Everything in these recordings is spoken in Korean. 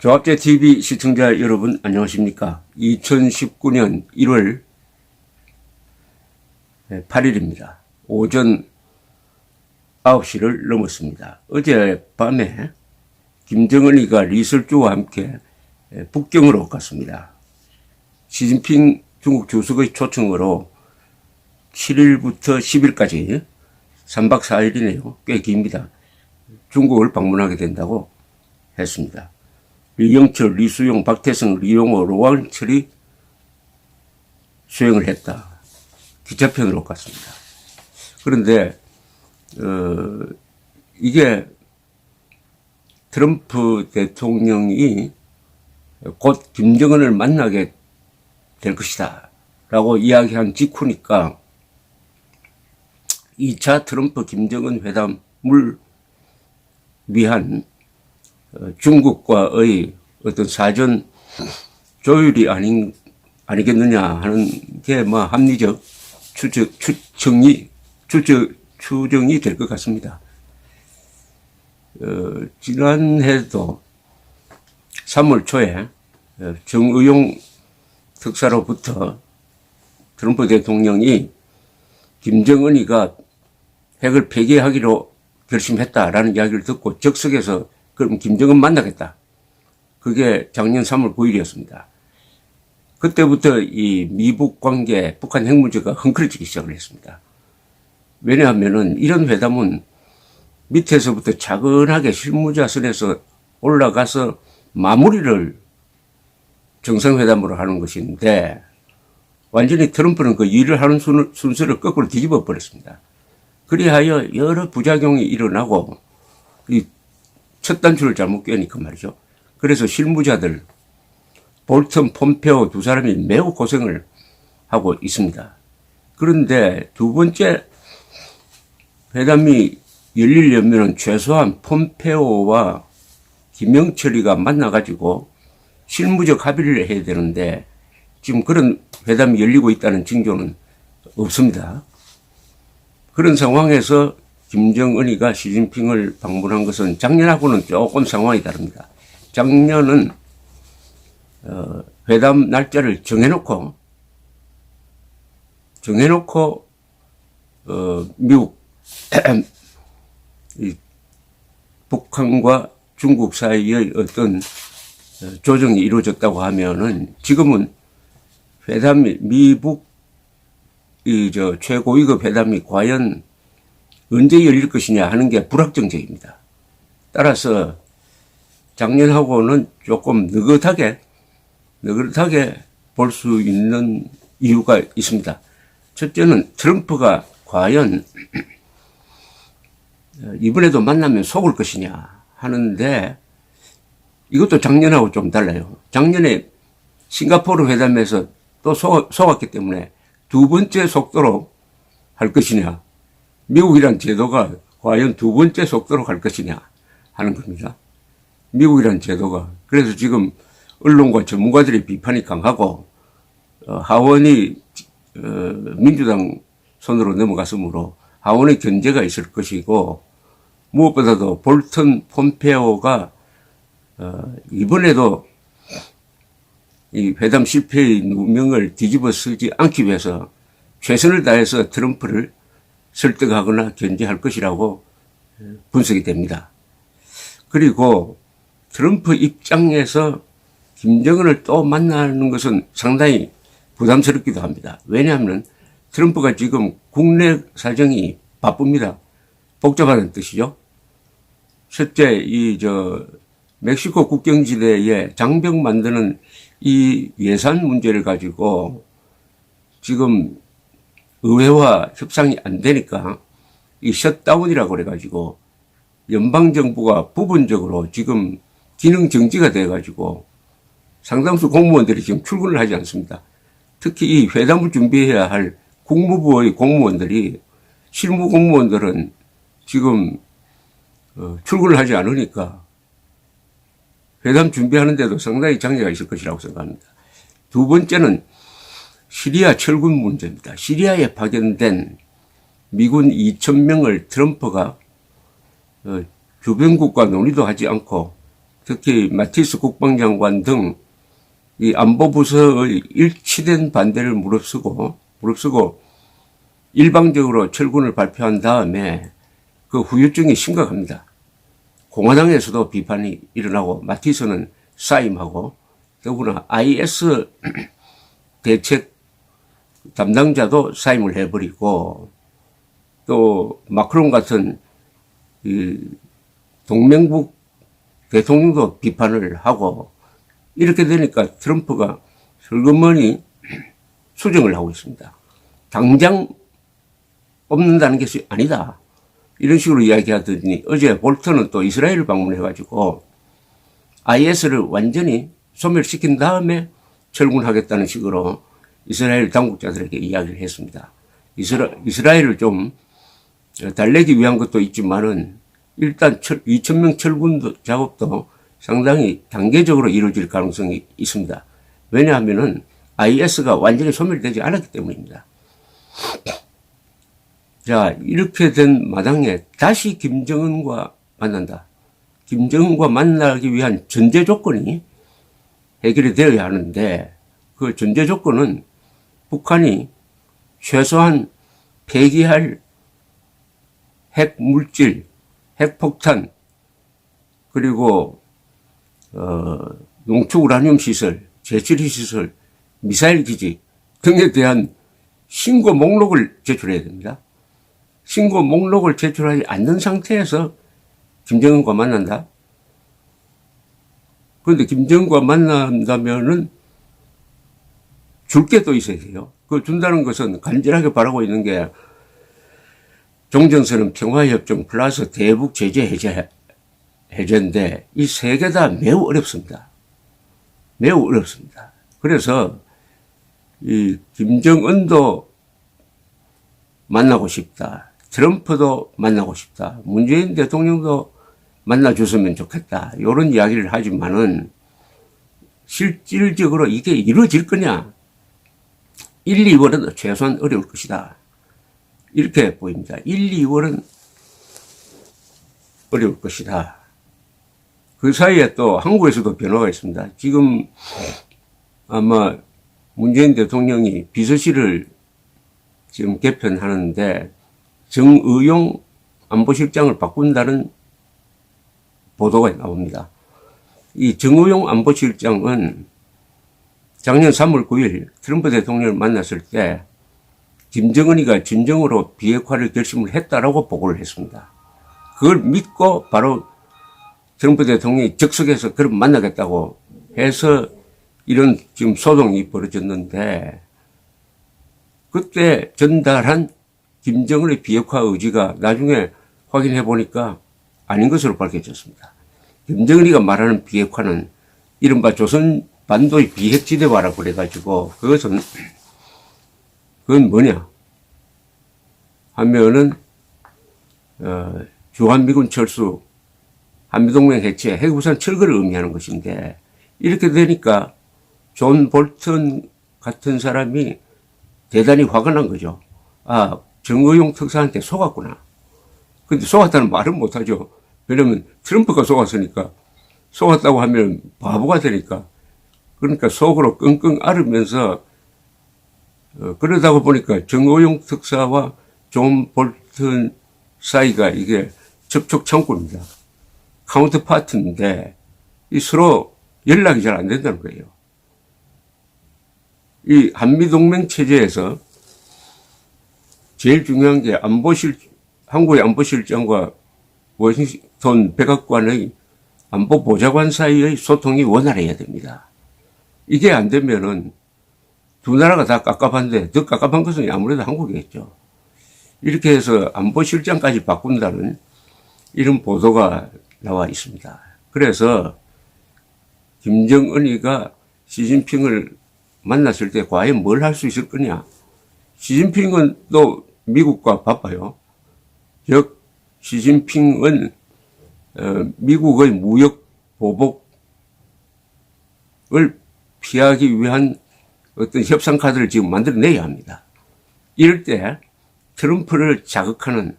조합제TV 시청자 여러분 안녕하십니까. 2019년 1월 8일입니다. 오전 9시를 넘었습니다. 어젯밤에 김정은이가 리설주와 함께 북경으로 갔습니다. 시진핑 중국 주석의 초청으로 7일부터 10일까지 3박 4일이네요. 꽤 깁니다. 중국을 방문하게 된다고 했습니다. 리영철, 리수용, 박태성, 리용호, 로왕철이 수행을 했다. 기차편으로 갔습니다. 그런데 이게 트럼프 대통령이 곧 김정은을 만나게 될 것이다 라고 이야기한 직후니까 2차 트럼프 김정은 회담을 위한 중국과의 어떤 사전 조율이 아니겠느냐 하는 게 합리적 추정이 될 것 같습니다. 지난해도 3월 초에 정의용 특사로부터 트럼프 대통령이 김정은이가 핵을 폐기하기로 결심했다라는 이야기를 듣고 적석에서 그럼 김정은 만나겠다. 그게 작년 3월 9일이었습니다. 그때부터 이 미북 관계, 북한 핵 문제가 헝클어지기 시작을 했습니다. 왜냐하면은 이런 회담은 밑에서부터 차근하게 실무자 선에서 올라가서 마무리를 정상회담으로 하는 것인데 완전히 트럼프는 그 일을 하는 순서를 거꾸로 뒤집어 버렸습니다. 그리하여 여러 부작용이 일어나고 이 첫 단추를 잘못 꿰니까 말이죠. 그래서 실무자들 볼턴, 폼페오 두 사람이 매우 고생을 하고 있습니다. 그런데 두 번째 회담이 열리려면 최소한 폼페오와 김영철이가 만나가지고 실무적 합의를 해야 되는데 지금 그런 회담이 열리고 있다는 징조는 없습니다. 그런 상황에서 김정은이가 시진핑을 방문한 것은 작년하고는 조금 상황이 다릅니다. 작년은 회담 날짜를 정해놓고 미국 북한과 중국 사이의 어떤 조정이 이루어졌다고 하면은 지금은 회담이 미북 최고위급 회담이 과연 언제 열릴 것이냐 하는 게 불확정적입니다. 따라서 작년하고는 조금 느긋하게 볼 수 있는 이유가 있습니다. 첫째는 트럼프가 과연 이번에도 만나면 속을 것이냐 하는데 이것도 작년하고 좀 달라요. 작년에 싱가포르 회담에서 또 속았기 때문에 두 번째 속도로 할 것이냐, 미국이란 제도가 과연 두 번째 속도로 갈 것이냐 하는 겁니다. 미국이란 제도가. 그래서 지금 언론과 전문가들의 비판이 강하고 하원이 민주당 손으로 넘어갔으므로 하원의 견제가 있을 것이고 무엇보다도 볼턴, 폼페오가 이번에도 이 회담 실패의 누명을 뒤집어 쓰지 않기 위해서 최선을 다해서 트럼프를 설득하거나 견제할 것이라고 분석이 됩니다. 그리고 트럼프 입장에서 김정은을 또 만나는 것은 상당히 부담스럽기도 합니다. 왜냐하면 트럼프가 지금 국내 사정이 바쁩니다. 복잡하다는 뜻이죠. 첫째, 멕시코 국경지대에 장벽 만드는 이 예산 문제를 가지고 지금 의회와 협상이 안 되니까 이 셧다운이라고 그래가지고 연방정부가 부분적으로 지금 기능 정지가 돼가지고 상당수 공무원들이 지금 출근을 하지 않습니다. 특히 이 회담을 준비해야 할 국무부의 공무원들이 실무 공무원들은 지금 출근을 하지 않으니까 회담 준비하는데도 상당히 장애가 있을 것이라고 생각합니다. 두 번째는 시리아 철군 문제입니다. 시리아에 파견된 미군 2,000명을 트럼프가 주변국과 논의도 하지 않고 특히 마티스 국방장관 등 이 안보부서의 일치된 반대를 무릅쓰고 일방적으로 철군을 발표한 다음에 그 후유증이 심각합니다. 공화당에서도 비판이 일어나고 마티스는 사임하고 더구나 IS 대책 담당자도 사임을 해버리고 또 마크롱 같은 이 동맹국 대통령도 비판을 하고 이렇게 되니까 트럼프가 슬그머니 수정을 하고 있습니다. 당장 뽑는다는 것이 아니다. 이런 식으로 이야기하더니 어제 볼턴은 또 이스라엘을 방문해가지고 IS를 완전히 소멸시킨 다음에 철군하겠다는 식으로 이스라엘 당국자들에게 이야기를 했습니다. 이스라엘을 좀 달래기 위한 것도 있지만은 일단 2,000명 철군 작업도 상당히 단계적으로 이루어질 가능성이 있습니다. 왜냐하면은 IS가 완전히 소멸되지 않았기 때문입니다. 자, 이렇게 된 마당에 다시 김정은과 만난다. 김정은과 만나기 위한 전제 조건이 해결이 되어야 하는데 그 전제 조건은 북한이 최소한 폐기할 핵물질, 핵폭탄, 그리고 농축 우라늄 시설, 재처리 시설, 미사일 기지 등에 대한 신고 목록을 제출해야 됩니다. 신고 목록을 제출하지 않는 상태에서 김정은과 만난다? 그런데 김정은과 만난다면은 줄 게 또 있어야 돼요. 그 준다는 것은 간절하게 바라고 있는 게 종전선언 평화협정 플러스 대북 제재 해제인데 이 세 개 다 매우 어렵습니다. 매우 어렵습니다. 그래서 이 김정은도 만나고 싶다. 트럼프도 만나고 싶다. 문재인 대통령도 만나줬으면 좋겠다. 이런 이야기를 하지만은 실질적으로 이게 이루어질 거냐? 1, 2월은 최소한 어려울 것이다. 이렇게 보입니다. 1, 2월은 어려울 것이다. 그 사이에 또 한국에서도 변화가 있습니다. 지금 아마 문재인 대통령이 비서실을 지금 개편하는데 정의용 안보실장을 바꾼다는 보도가 나옵니다. 이 정의용 안보실장은 작년 3월 9일 트럼프 대통령을 만났을 때 김정은이가 진정으로 비핵화를 결심을 했다라고 보고를 했습니다. 그걸 믿고 바로 트럼프 대통령이 즉석에서 그럼 만나겠다고 해서 이런 지금 소동이 벌어졌는데 그때 전달한 김정은의 비핵화 의지가 나중에 확인해 보니까 아닌 것으로 밝혀졌습니다. 김정은이가 말하는 비핵화는 이른바 조선 반도의 비핵지대화라고 그래가지고 그건 뭐냐 하면은 주한미군 철수, 한미동맹 해체, 핵우산 철거를 의미하는 것인데 이렇게 되니까 존 볼턴 같은 사람이 대단히 화가 난 거죠. 아, 정의용 특사한테 속았구나. 근데 속았다는 말은 못하죠. 왜냐면 트럼프가 속았으니까 속았다고 하면 바보가 되니까 그러니까 속으로 끙끙 앓으면서 그러다가 보니까 정의용 특사와 존 볼턴 사이가 이게 접촉 창구입니다. 카운터 파트인데 이 서로 연락이 잘 안 된다는 거예요. 이 한미동맹 체제에서 제일 중요한 게 한국의 안보실장과 워싱턴 백악관의 안보보좌관 사이의 소통이 원활해야 됩니다. 이게 안 되면은 두 나라가 다 깝깝한데 더 깝깝한 것은 아무래도 한국이겠죠. 이렇게 해서 안보실장까지 바꾼다는 이런 보도가 나와 있습니다. 그래서 김정은이가 시진핑을 만났을 때 과연 뭘 할 수 있을 거냐. 시진핑은 또 미국과 바빠요. 즉 시진핑은 미국의 무역 보복을 피하기 위한 어떤 협상 카드를 지금 만들어내야 합니다. 이럴 때 트럼프를 자극하는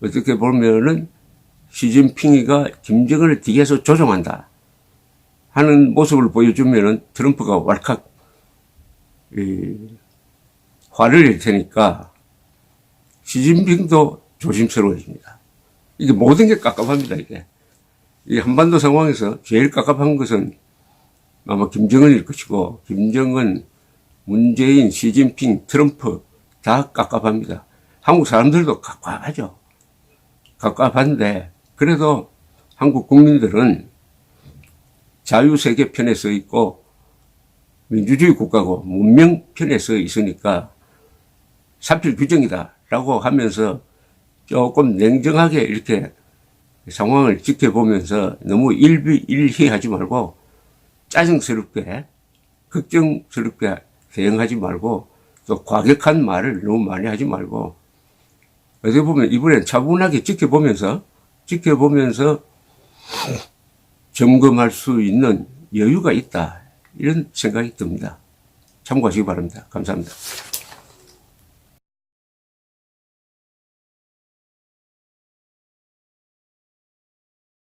어떻게 보면은 시진핑이가 김정은을 뒤에서 조종한다 하는 모습을 보여주면은 트럼프가 왈칵 화를 낼 테니까 시진핑도 조심스러워집니다. 이게 모든 게 깝깝합니다. 이 한반도 상황에서 제일 깝깝한 것은 아마 김정은일 것이고, 김정은, 문재인, 시진핑, 트럼프 다 깝깝합니다. 한국 사람들도 깝깝하죠. 깝깝한데 그래도 한국 국민들은 자유세계 편에 서 있고 민주주의 국가고 문명 편에 서 있으니까 사필 규정이다 라고 하면서 조금 냉정하게 이렇게 상황을 지켜보면서 너무 일희하지 말고 짜증스럽게 걱정스럽게 대응하지 말고 또 과격한 말을 너무 많이 하지 말고 어떻게 보면 이번엔 차분하게 지켜보면서 점검할 수 있는 여유가 있다 이런 생각이 듭니다. 참고하시기 바랍니다. 감사합니다.